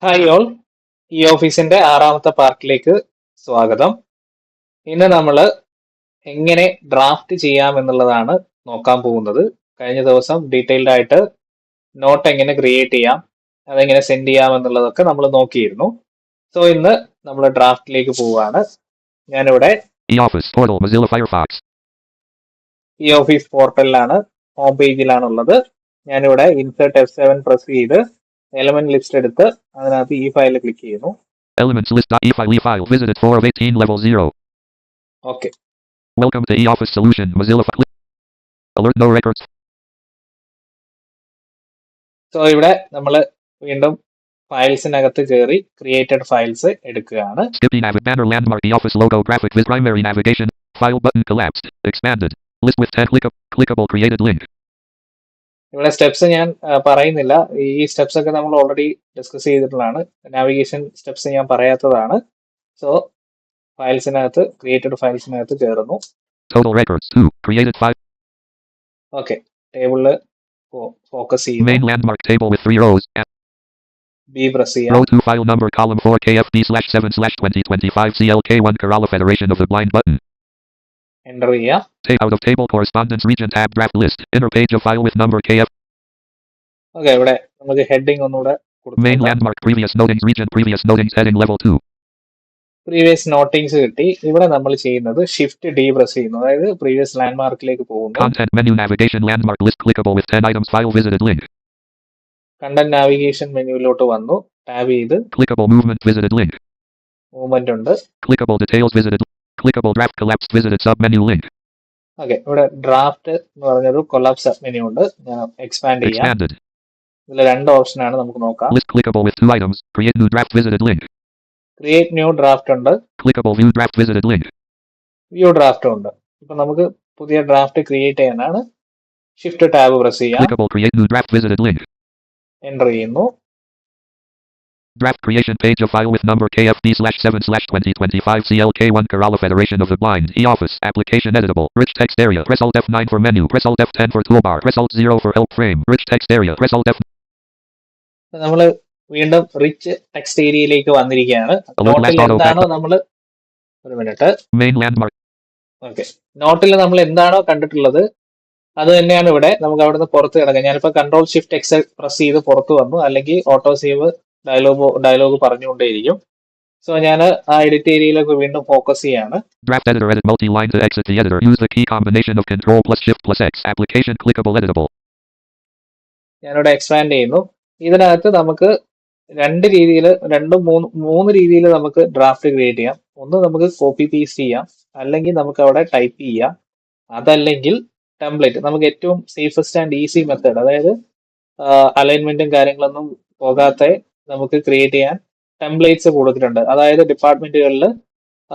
Hi all, ഈ ഓഫീസിന്റെ ആറാമത്തെ പാർട്ടിലേക്ക് സ്വാഗതം. ഇന്ന് നമ്മൾ എങ്ങനെ ഡ്രാഫ്റ്റ് ചെയ്യാം എന്നുള്ളതാണ് നോക്കാൻ പോകുന്നത്. കഴിഞ്ഞ ദിവസം ഡീറ്റെയിൽഡ് ആയിട്ട് നോട്ട് എങ്ങനെ ക്രിയേറ്റ് ചെയ്യാം, അതെങ്ങനെ സെൻഡ് ചെയ്യാം എന്നുള്ളതൊക്കെ നമ്മൾ നോക്കിയിരുന്നു. സോ ഇന്ന് നമ്മൾ ഡ്രാഫ്റ്റിലേക്ക് പോവുകയാണ്. ഞാനിവിടെ eOffice portal Mozilla Firefox. ഈ ഓഫീസ് പോർട്ടലിലാണ്, ഹോം പേജിലാണുള്ളത്. ഞാനിവിടെ ഇൻസേർട്ട് F7 പ്രസ് ചെയ്ത് എലമെന്റ് ലിസ്റ്റ് എടുത്ത് അതിനകത്ത് ഈ ഫയൽ ക്ലിക്ക് ചെയ്യുന്നു. Elements list.e file visited 4 of 18 level 0. Okay, Welcome to eOffice solution Mozilla alert no records. So ഇവിടെ നമ്മൾ വീണ്ടും ഫയൽസിനകത്ത് കയറി ക്രിയേറ്റഡ് ഫയൽസ് എടുക്കുകയാണ്. Skippy banner landmark eOffice logo graphic with primary navigation file button collapsed expanded list with 10 clickable created link. ഇവിടെ steps ഞാൻ പറയുന്നില്ല, ഈ steps ഒക്കെ നമ്മൾ ഓൾറെഡി ഡിസ്കസ് ചെയ്തിട്ടുള്ളതാണ്. നാവിഗേഷൻ സ്റ്റെപ്സ് ഞാൻ പറയാത്തതാണ്. സോ ഫയൽസിനകത്ത് ക്രിയേറ്റഡ് ഫയൽസിനകത്ത് കയറുന്നു. Total records 2 created 5. ഓക്കെ, ടേബിളിൽ ഫോക്കസ് ചെയ്യുന്നു. Main landmark table with 3 rows. B press ചെയ്യാം. Row 2 file number column 4 KFD/7/2025 CLK1 Kerala Federation of the Blind button. Enter ചെയ്യാം. Out of table correspondence region tab draft list inner page of file with number KF. Okay, ഇവിടെ നമുക്ക് heading ഒന്നുകൂടെ Main landmark previous notings heading level 2. Previous നോട്ടിങ്സ് കിട്ടി. ഇവിടെ നമ്മൾ ചെയ്യുന്നത് shift D press ചെയ്യുന്നു, അതായത് പ്രീവിയസ് ലാൻഡ്മാർക്കിലേക്ക് പോകുന്നു. Content menu navigation landmark list clickable with 10 items file visited link. Content navigation മെനുവിലോട്ട് വന്നു, ടാബ് ചെയ്ത് Clickable movement visited link. Movement ഉണ്ട്. Clickable details visited. Clickable draft collapsed visited sub menu link. Okay, ഇവിടെ draft എന്ന് പറഞ്ഞൊരു collapse sub menu ഉണ്ട്. ഞാൻ expand ചെയ്യാം. Expanded. ഇതിൽ രണ്ട് ഓപ്ഷൻ ആണ്, നമുക്ക് നോക്കാം. List clickable with 2 items. Create new draft visited link. Create new draft ഉണ്ട്. Clickable view draft visited link. View draft ഉണ്ട്. ഇപ്പൊ നമുക്ക് പുതിയ ഡ്രാഫ്റ്റ് ക്രിയേറ്റ് ചെയ്യാനാണ്. ഷിഫ്റ്റ് ടാബ് പ്രസ് ചെയ്യാം. Clickable create new draft visited link. Enter ചെയ്യുന്നു. Draft creation page of file with number KFD/7/2025 CLK1 Kerala Federation of the Blind eOffice application editable rich text area press alt F9 for menu press alt F10 for toolbar press alt 0 for help frame rich text area press alt F. നമ്മൾ വീണ്ടും rich text ഏരിയയിലേക്ക് വന്നിരിക്കുകയാണ്. നോട്ടിൽ എന്താണോ നമ്മൾ ഒരു minute main landmark. Okay, നോട്ടിൽ നമ്മൾ എന്താണോ കണ്ടിട്ടുള്ളത് അത് തന്നെയാണ് ഇവിടെ. നമുക്ക് അവിടെ നിന്ന് പുറത്ത് കിടക്കാം. ഞാനിപ്പോ കൺട്രോൾ ഷിഫ്റ്റ് എക്സ് പ്രസ് ചെയ്ത് പുറത്ത് വന്നു, അല്ലെങ്കിൽ ഓട്ടോ സേവ് ഡയലോഗ് പറഞ്ഞുകൊണ്ടേയിരിക്കും. സോ ഞാൻ ആ എഡിറ്റ് ഏരിയയിലേക്ക് വീണ്ടും ഫോക്കസ് ചെയ്യാണ്. Draft editor edit multi-line to exit the editor use the key combination of control plus shift plus x application clickable editable. ഞാനിവിടെ എക്സ്പാൻഡ് ചെയ്യുന്നു. ഇതിനകത്ത് നമുക്ക് മൂന്ന് രീതിയിൽ നമുക്ക് ഡ്രാഫ്റ്റ് ക്രിയേറ്റ് ചെയ്യാം. ഒന്ന് നമുക്ക് കോപ്പി പേസ്റ്റ് ചെയ്യാം, അല്ലെങ്കിൽ നമുക്ക് അവിടെ ടൈപ്പ് ചെയ്യാം, അതല്ലെങ്കിൽ ടെംപ്ലേറ്റ്. നമുക്ക് ഏറ്റവും സേഫസ്റ്റ് ആൻഡ് ഈസി മെത്തേഡ്, അതായത് അലൈൻമെന്റും കാര്യങ്ങളൊന്നും പോകാത്ത നമുക്ക് ക്രിയേറ്റ് ചെയ്യാൻ ടെംപ്ലേറ്റ്സ് കൊടുത്തിട്ടുണ്ട്. അതായത് ഡിപ്പാർട്ട്മെന്റുകളിൽ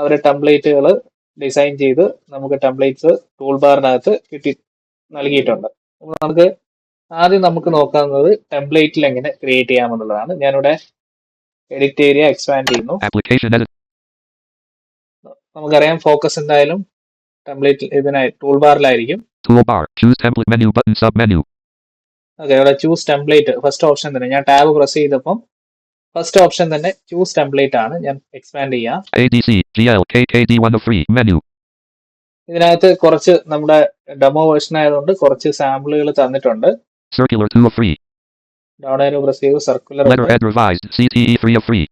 അവർ ടെംപ്ലേറ്റുകൾ ഡിസൈൻ ചെയ്ത് നമുക്ക് ടെംപ്ലേറ്റ്സ് ടൂൾ ബാറിനകത്ത് നൽകിയിട്ടുണ്ട്. നമുക്ക് നമുക്ക് നോക്കാവുന്നത് ടെംപ്ലേറ്റിൽ എങ്ങനെ ക്രിയേറ്റ് ചെയ്യാമെന്നുള്ളതാണ്. ഞാനിവിടെ എഡിറ്റ് ഏരിയ എക്സ്പാൻഡ് ചെയ്യുന്നു. നമുക്കറിയാം ഫോക്കസ് എന്തായാലും ടെംപ്ലേറ്റ് ഇതിനായി ടൂൾ ബാറിലായിരിക്കും. ഓക്കെ, ഇവിടെ ചൂസ് ടെംപ്ലേറ്റ് ഫസ്റ്റ് ഓപ്ഷൻ തന്നെ. ഞാൻ ടാബ് പ്രസ് ചെയ്തപ്പം ഫസ്റ്റ് ഓപ്ഷൻ തന്നെ ചൂസ് ടെംപ്ലേറ്റ് ആണ്. ഞാൻ എക്സ്പാൻഡ് ചെയ്യാം. ഇതിനകത്ത് കുറച്ച് നമ്മുടെ ഡെമോ വേർഷൻ ആയതുകൊണ്ട് കുറച്ച് സാമ്പിളുകൾ തന്നിട്ടുണ്ട്. Circular 2 of 3. Down arrow press ചെയ്തു. Circular letterhead revised CTE 3 of 3.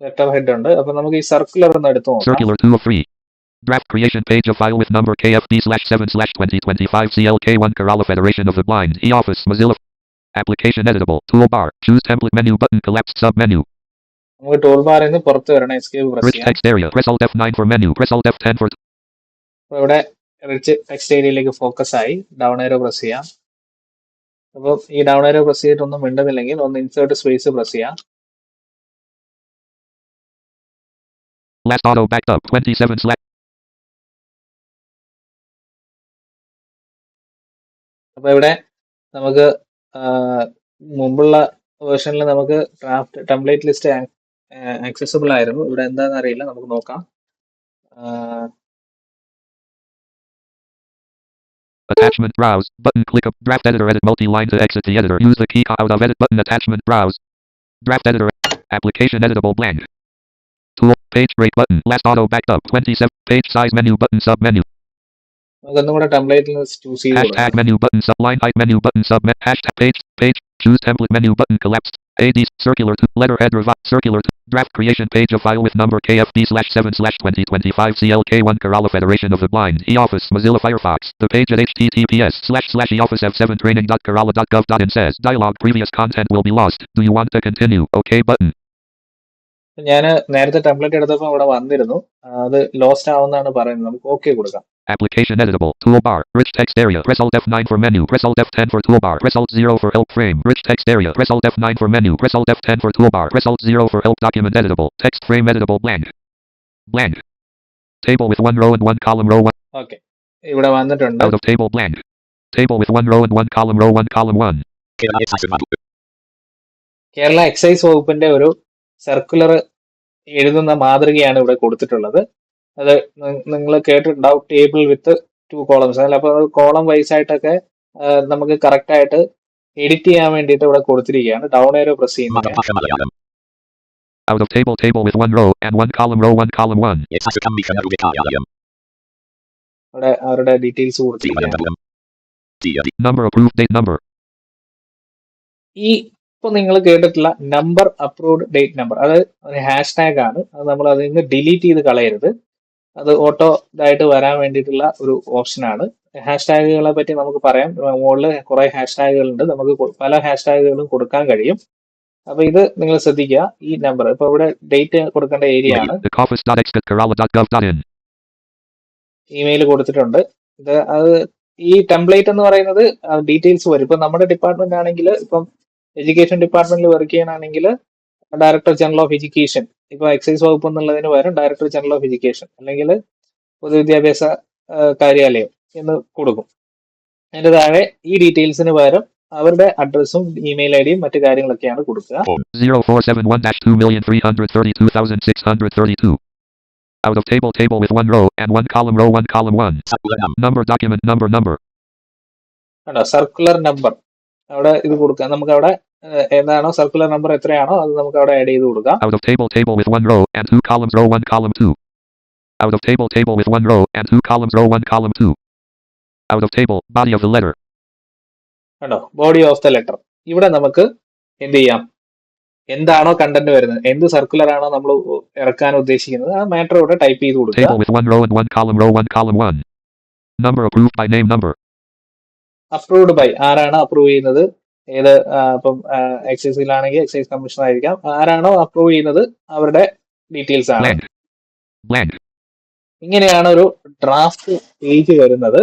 Letterhead ഉണ്ട്. അപ്പൊ നമുക്ക് ഈ സർക്കുലർ ഒന്ന് എടുത്തു നോക്കാം. Circular 2 of 3. Draft creation page of file with number KFD/7/2025 CLK1 Kerala Federation of the Blind eOffice Mozilla application editable toolbar choose template menu button collapsed sub menu. നമുക്ക് tool ബാറിൽ നിന്ന് പുറത്ത് വരണം. എസ്കേപ്പ് പ്രസ് ചെയ്യാം. Rich text area press alt F9 for menu press alt F10 for. ഇവിടെ rich text ഏരിയയിലേക്ക് focus ആയി. Down arrow press ചെയ്യാം. അപ്പോൾ ഈ ഡൗൺ ആരോ പ്രസ് ചെയ്തിട്ടൊന്നും മിണ്ടുന്നില്ലെങ്കിൽ ഒന്ന് ഇൻസേർട്ട് സ്പേസ് പ്രസ് ചെയ്യാം. Last auto backed up 27/. അപ്പൊ ഇവിടെ നമുക്ക് മുമ്പുള്ള വേർഷനിൽ നമുക്ക് ഡ്രാഫ്റ്റ് ടെംപ്ലേറ്റ് ലിസ്റ്റ് ആക്സസിബിൾ ആയിരുന്നു. ഇവിടെ എന്താണെന്ന് അറിയില്ല, നമുക്ക് നോക്കാം. Attachment browse button click up draft editor edit multi-line to exit the editor use the key out of edit button attachment browse draft editor Application editable blank. Tool. Page break button. Last auto backed up. 27. Page size menu button sub menu. നമുക്കൊന്നും കൂടെ ടെംപ്ലേറ്റിൽ നിന്ന് choose ചെയ്ത് കൊടുക്കാം. Hashtag menu button sub line height menu button sub hashtag page choose template menu button collapsed. AD circular to letterhead revive circular to draft creation page of file with number KFB/7/2025 CLK1 Kerala Federation of the Blind eOffice Mozilla Firefox. The page at https://eoffice7training.kerala.gov.in says dialog previous content will be lost. Do you want to continue? OK button. ഞാൻ നേരത്തെ template എടുത്തപ്പോൾ ഇവിടെ വന്നിരുന്നു, അത് lost ആവുന്നതാണ് പറയുന്നത്. നമുക്ക് okay കൊടുക്കാം. Application editable. Toolbar. Rich text area. Press Alt F9 for menu. Press Alt F10 for toolbar. Press Alt 0 for help frame. Rich text area. Press Alt F9 for menu. Press Alt F10 for toolbar. Press Alt 0 for help document editable. Text frame editable blank. Blank. Table with 1 row and 1 column row 1. Okay, ഇവിടെ വന്നിട്ടുണ്ട്. Out of table blank. Table with 1 row and 1 column row 1 column 1. Kerala excise വകുപ്പിന്റെ ഒരു circular എഴുതുന്ന മാതൃകയാണ് ഇവിടെ കൊടുത്തിട്ടുള്ളത്. അത് നിങ്ങൾ കേട്ടിട്ടുണ്ടാവും, ടേബിൾ വിത്ത് 2 columns. അപ്പോൾ കോളം വൈസ് ആയിട്ടൊക്കെ നമുക്ക് കറക്റ്റ് ആയിട്ട് എഡിറ്റ് ചെയ്യാൻ വേണ്ടിയിട്ട് ഇവിടെ കൊടുത്തിരിക്കുകയാണ്. ഡൗൺ ഏരോ പ്രസ് ചെയ്യുന്നത്. Out of table with 1 row and 1 column row 1 column 1. അവിടെ അവരുടെ ഡീറ്റെയിൽസ് കൊടുത്തിരിക്കുകയാണ്. Number approved date number. ഈ ഇപ്പൊ നിങ്ങൾ കേട്ടിട്ടുള്ള നമ്പർ അപ്രൂവ്ഡ് ഡേറ്റ് നമ്പർ, അത് ഒരു ഹാഷ്ടാഗ് ആണ്. അത് നമ്മൾ അതിൽ നിന്ന് ഡിലീറ്റ് ചെയ്ത് കളയരുത്. അത് ഓട്ടോ ഇതായിട്ട് വരാൻ വേണ്ടിയിട്ടുള്ള ഒരു ഓപ്ഷനാണ്. ഹാഷ്ടാഗുകളെ പറ്റി നമുക്ക് പറയാം. മുകളിൽ കുറെ ഹാഷ്ടാഗുകൾ ഉണ്ട്, നമുക്ക് പല ഹാഷ്ടാഗുകളും കൊടുക്കാൻ കഴിയും. അപ്പൊ ഇത് നിങ്ങൾ ശ്രദ്ധിക്കുക. ഈ നമ്പർ ഇപ്പൊ ഇവിടെ ഡേറ്റ് കൊടുക്കേണ്ട ഏരിയ ആണ്. ഇമെയിൽ കൊടുത്തിട്ടുണ്ട്. ഇത് അത് ഈ ടെംപ്ലേറ്റ് എന്ന് പറയുന്നത് ഡീറ്റെയിൽസ് വരും. ഇപ്പൊ നമ്മുടെ ഡിപ്പാർട്ട്മെന്റ് ആണെങ്കിൽ, ഇപ്പം എഡ്യൂക്കേഷൻ ഡിപ്പാർട്ട്മെന്റിൽ വർക്ക് ചെയ്യണമെങ്കിൽ ഡയറക്ടർ ജനറൽ ഓഫ് എഡ്യൂക്കേഷൻ, ഇപ്പൊ എക്സൈസ് വകുപ്പ് എന്നുള്ളതിന് പകരം ഡയറക്ടർ ജനറൽ ഓഫ് എഡ്യൂക്കേഷൻ അല്ലെങ്കിൽ പൊതുവിദ്യാഭ്യാസ കാര്യാലയം എന്ന് കൊടുക്കും. അതിന്റെ താഴെ ഈ ഡീറ്റെയിൽസിന് പകരം അവരുടെ അഡ്രസ്സും ഇമെയിൽ ഐഡിയും മറ്റു കാര്യങ്ങളൊക്കെയാണ് കൊടുക്കുക. 0471-2,332,632. Out of table with 1 row and 1 column row 1 column 1. Number document number. Circular number അവിടെ ഇത് കൊടുക്കാം. നമുക്ക് അവിടെ ഏതാണോ സർക്കുലർ നമ്പർ എത്രയാണോ അത് നമുക്ക് അവിടെ ആഡ് ചെയ്ത് കൊടുക്കാം. Out of table with 1 row and 2 columns row 1 column 2. Out of table with 1 row and 2 columns row 1 column 2. Out of table body of the letter. കണ്ടോ, ബോഡി ഓഫ് ദ ലെറ്റർ. ഇവിടെ നമുക്ക് എന്ത് ചെയ്യാം, എന്താണോ കണ്ടന്റ് വരുന്നത്, എന്ത് സർക്കുലർ ആണോ നമ്മൾ ഇറക്കാൻ ഉദ്ദേശിക്കുന്നത്, ആ മാറ്റർ ഇവിടെ ടൈപ്പ് ചെയ്ത് കൊടുക്കുക. Table with 1 row and 1 column row 1 column 1. Number approved by name number. Approved by, ആരാണ് അപ്രൂവ് ചെയ്യുന്നത്, ഏത് ഇപ്പം എക്സൈസിലാണെങ്കിൽ എക്സൈസ് കമ്മീഷണർ ആയിരിക്കാം, ആരാണോ അപ്രൂവ് ചെയ്യുന്നത് അവരുടെ ഡീറ്റെയിൽസ് ആണ്. Blank. ഇങ്ങനെയാണ് ഒരു ഡ്രാഫ്റ്റ് പേജ് വരുന്നത്.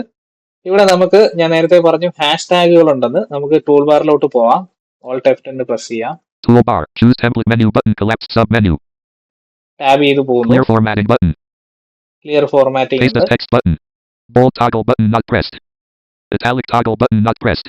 ഇവിടെ നമുക്ക്, ഞാൻ നേരത്തെ പറഞ്ഞു ഹാഷ്ടാഗുകൾ ഉണ്ടെന്ന്, നമുക്ക് ടൂൾ ബാറിലോട്ട് പോവാം. Alt F10 പ്രസ് ചെയ്യാം. Toolbar. Choose template menu button collapsed sub menu. Tab ചെയ്ത് പോകുന്നു. Clear formatting button. Clear formatting Paste the text button. Bold toggle button not pressed. Italic toggle button not pressed.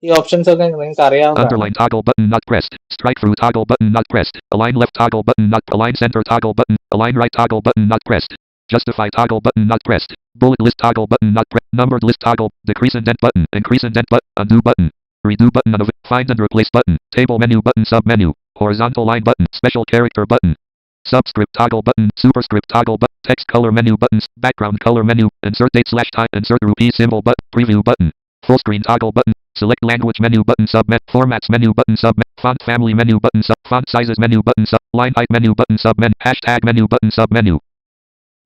ഈ options ഒക്കെ നിങ്ങൾക്ക് അറിയാവുന്നതാണ്. Underline toggle button not pressed. Strike through toggle button not pressed. Align left toggle button not align center toggle button. Align right toggle button not pressed. Justify toggle button not pressed. Bullet list toggle button not pressed. Numbered list toggle. Decrease indent button. Increase indent button. Undo button. Redo button. Find and replace button. Table menu button sub menu. Horizontal line button. Special character button. Subscript toggle button. Superscript toggle button. Text color menu buttons. Background color menu. Insert date/time. Insert rupee symbol button. Preview button. Full screen toggle button. Select language menu button submit. Formats menu button submit. Font family menu button sub. Font sizes menu button sub. Line height menu button submit. Hashtag menu button sub menu.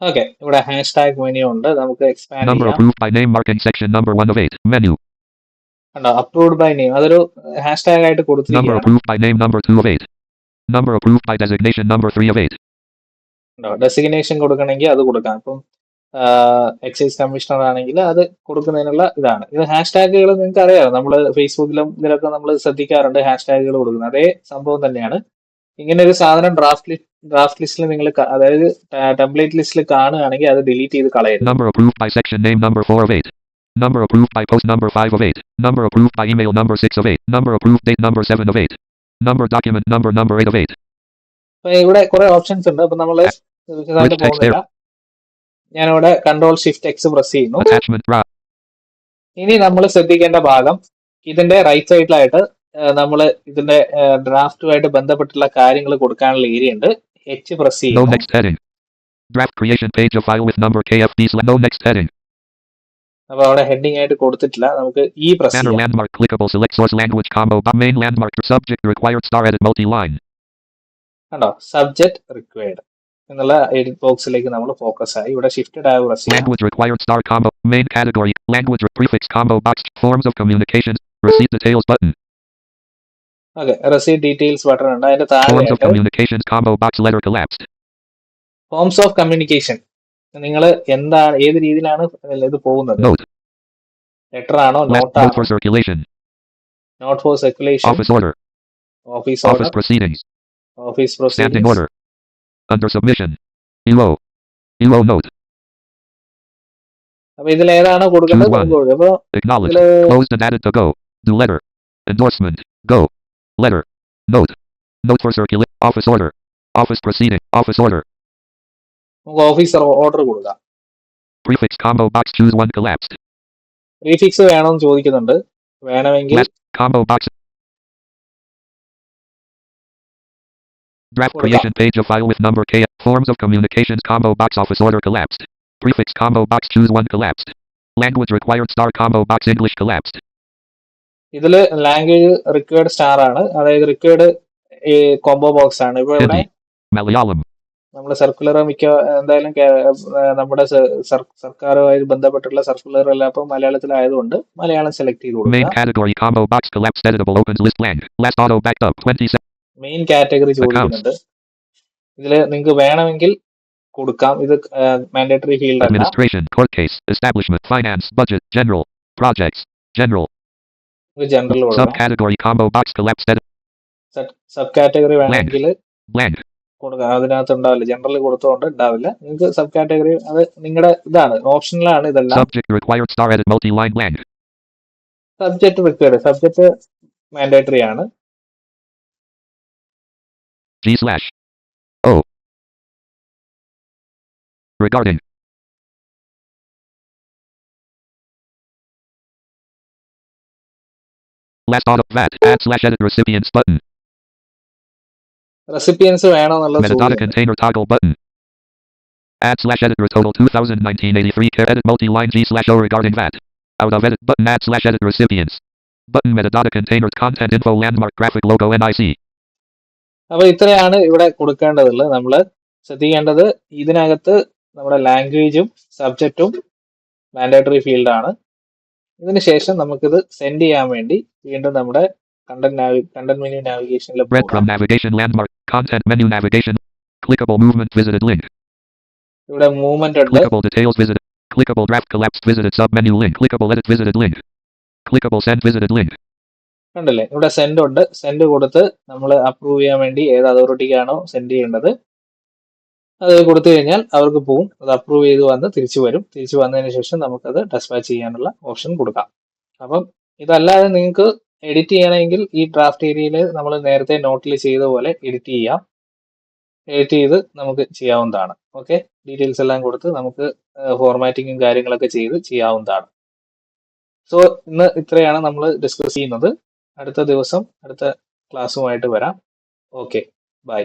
Okay, ഇവിടെ hashtag menu ഉണ്ട്, നമുക്ക് expand Number ചെയ്യാം. approved by name marking section number 1 of 8. Menu. കണ്ടോ, approved by name, അതൊരു hashtag ആയിട്ട് Number കൊടുത്തിരിക്കുകയാണ്. approved by name number 2 of 8. Number approved by designation number 3 of 8. കണ്ടോ, designation കൊടുക്കണമെങ്കിൽ അത് കൊടുക്കാം. ഇപ്പം എക്സൈസ് കമ്മീഷണർ ആണെങ്കിൽ അത് കൊടുക്കുന്നതിനുള്ള ഇതാണ്. ഇത് ഹാഷ്ടാഗുകൾ നിങ്ങൾക്ക് അറിയാം, നമ്മൾ ഫേസ്ബുക്കിലും ഇതിലൊക്കെ നമ്മൾ ശ്രദ്ധിക്കാറുണ്ട് ഹാഷ്ടാഗുകൾ കൊടുക്കുന്നത്. അതേ സംഭവം തന്നെയാണ്. ഇങ്ങനെ ഒരു സാധനം ഡ്രാഫ്റ്റ് ലിസ്റ്റിൽ നിങ്ങൾ, അതായത് ടെംപ്ലേറ്റ് ലിസ്റ്റിൽ കാണുകയാണെങ്കിൽ അത് ഡിലീറ്റ് ചെയ്ത് കളയരുത്. Number approved by section name number 4 of 8. Number approved by post number 5 of 8. Number approved by email number 6 of 8. Number approved date number 7 of 8. Number document number 8 of 8. അപ്പൊ ഇവിടെ കുറെ ഓപ്ഷൻസ് ഉണ്ട്. അപ്പൊ നമ്മള് പോകുന്നില്ല. ഞാനിവിടെ Ctrl+Shift+X പ്രസ് ചെയ്യുന്നു. Attachment. ഇനി നമ്മൾ ശ്രദ്ധിക്കേണ്ട ഭാഗം, ഇതിന്റെ റൈറ്റ് സൈഡിലായിട്ട് നമ്മൾ ഇതിന്റെ ഡ്രാഫ്റ്റുമായിട്ട് ബന്ധപ്പെട്ടുള്ള കാര്യങ്ങൾ കൊടുക്കാനുള്ള ഏരിയ ഉണ്ട്. H പ്രസ് No ചെയ്യുന്നു. next heading. Draft creation page of file with number KFD. No next heading. അപ്പൊ അവിടെ ഹെഡിങ് ആയിട്ട് കൊടുത്തിട്ടില്ല. നമുക്ക് ഈ പ്രസ് Banner ചെയ്യാം. landmark clickable select source language combo main landmark subject required star edit multi-line. കണ്ടോ, subject required എന്നുള്ള edit ബോക്സിലേക്ക് നമ്മൾ ഫോക്കസ് ആയി. ഇവിടെ ഷിഫ്റ്റ് ടാബ് പ്രസ് ചെയ്യാം. Language required star combo main category language prefix combo box forms of communications receipt details button. Okay, receipt details button ഉണ്ട്. അതിന്റെ Forms of താഴെയായിട്ട് communications combo box letter collapsed. Forms of communication, നിങ്ങൾ എന്താണ്, ഏത് രീതിയിലാണ് ഇത് പോകുന്നത്, Note. ലെറ്റർ ആണോ, Note നോട്ടാണോ, for circulation. Note for circulation, Office order. Office Office order, proceedings. Office Standing proceedings, order. Under submission. ELO. ELO note. അപ്പൊ ഇതിൽ ഏതാണ് കൊടുക്കേണ്ടത് Choose one. നമുക്ക് കൊടുക്കാം. അപ്പൊ Acknowledge. ഇതില് Closed and added to go. Do letter. Endorsement. Go. Letter. Note. Note for circulation. Office order. Office proceeding. Office order. നമുക്ക് officer order കൊടുക്കാം. Prefix combo box choose one collapsed. Prefix വേണമെന്ന് ചോദിക്കുന്നുണ്ട്. വേണമെങ്കിൽ Last combo box. Draft കൊടുക്കാം. creation page of file with number K. Forms of communications combo box office order collapsed. Prefix combo box choose one collapsed. Language required star combo box English collapsed. ഇതില് language required star ആണ്, അതായത് required combo box ആണ്. ഇപ്പൊ ഇവിടെ Hindi. Malayalam. നമ്മൾ circular എന്തായാലും നമ്മുടെ സർക്കാരുമായി ബന്ധപ്പെട്ടുള്ള സർക്കുലർ എല്ലാം ഇപ്പൊ മലയാളത്തിലായതുകൊണ്ട് മലയാളം സെലക്ട് ചെയ്ത് Main കൊടുക്കുക. category combo box collapsed editable opens list blank. Last auto backed up 20 seconds. Main category ചോദിക്കുന്നുണ്ട്. ഇതില് നിങ്ങൾക്ക് വേണമെങ്കിൽ കൊടുക്കാം. ഇത് മാൻഡേറ്ററി ഫീൽഡ് അല്ല. Administration, court case, establishment, finance, budget, general, projects, general. General കൊടുക്കാം. Subcategory combo box collapsed edit sub category വേണമെങ്കിൽ blank. കൊടുക്കാം. അതിനകത്ത് ഉണ്ടാവില്ല, ജനറൽ കൊടുത്തോണ്ട് ഉണ്ടാവില്ല. നിങ്ങൾക്ക് സബ് കാറ്റഗറി അത് നിങ്ങളുടെ ഇതാണ്, ഓപ്ഷനിലാണ് ഇതെല്ലാം. Subject required star edit multi-line blank. Subject required, subject mandatory ആണ്. G/O. Regarding. Last auto VAT add/edit recipients button. Recipients വേണോ എന്നുള്ളത് Metadata ചോദിക്കുന്നുണ്ട്. container toggle button. Add/edit total 2019-83 care edit multi-line G/O regarding VAT. Out of edit button add/edit recipients. Button metadata container content info landmark graphic logo NIC. അപ്പൊ ഇത്രയാണ് ഇവിടെ കൊടുക്കേണ്ടതുള്ളത്. നമ്മൾ ശ്രദ്ധിക്കേണ്ടത് ഇതിനകത്ത് നമ്മുടെ ലാംഗ്വേജും സബ്ജക്റ്റും മാൻഡേറ്ററി ഫീൽഡ് ആണ്. ഇതിനുശേഷം നമുക്കിത് സെൻഡ് ചെയ്യാൻ വേണ്ടി വീണ്ടും നമ്മുടെ കണ്ടന്റ് മെനു നാവിഗേഷനിൽ Breadcrumb navigation landmark content menu navigation. Clickable movement visited link. ഇവിടെ മൂവ്മെന്റ് ഉണ്ട്. Clickable details visited. Clickable draft collapsed visited submenu link. Clickable edit visited link. Clickable send visited link. കണ്ടില്ലേ, ഇവിടെ send ഉണ്ട്. Send കൊടുത്ത് നമ്മൾ approve ചെയ്യാൻ വേണ്ടി ഏത് അതോറിറ്റിക്കാണോ സെൻഡ് ചെയ്യേണ്ടത് അത് കൊടുത്തു കഴിഞ്ഞാൽ അവർക്ക് പോവും. അത് അപ്രൂവ് ചെയ്ത് വന്ന് തിരിച്ചു വരും. തിരിച്ചു വന്നതിന് ശേഷം നമുക്കത് ഡെസ്പാച്ച് ചെയ്യാനുള്ള ഓപ്ഷൻ കൊടുക്കാം. അപ്പം ഇതല്ലാതെ നിങ്ങൾക്ക് എഡിറ്റ് ചെയ്യണമെങ്കിൽ ഈ ഡ്രാഫ്റ്റ് ഏരിയയിൽ നമ്മൾ നേരത്തെ നോട്ടിൽ ചെയ്ത പോലെ എഡിറ്റ് ചെയ്യാം. എഡിറ്റ് ചെയ്ത് നമുക്ക് ചെയ്യാവുന്നതാണ്. ഓക്കെ, ഡീറ്റെയിൽസ് എല്ലാം കൊടുത്ത് നമുക്ക് ഫോർമാറ്റിങ്ങും കാര്യങ്ങളൊക്കെ ചെയ്ത് ചെയ്യാവുന്നതാണ്. സോ ഇന്ന് ഇത്രയാണ് നമ്മൾ ഡിസ്കസ് ചെയ്യുന്നത്. അടുത്ത ദിവസം അടുത്ത ക്ലാസ്സുമായിട്ട് വരാം. Okay, by.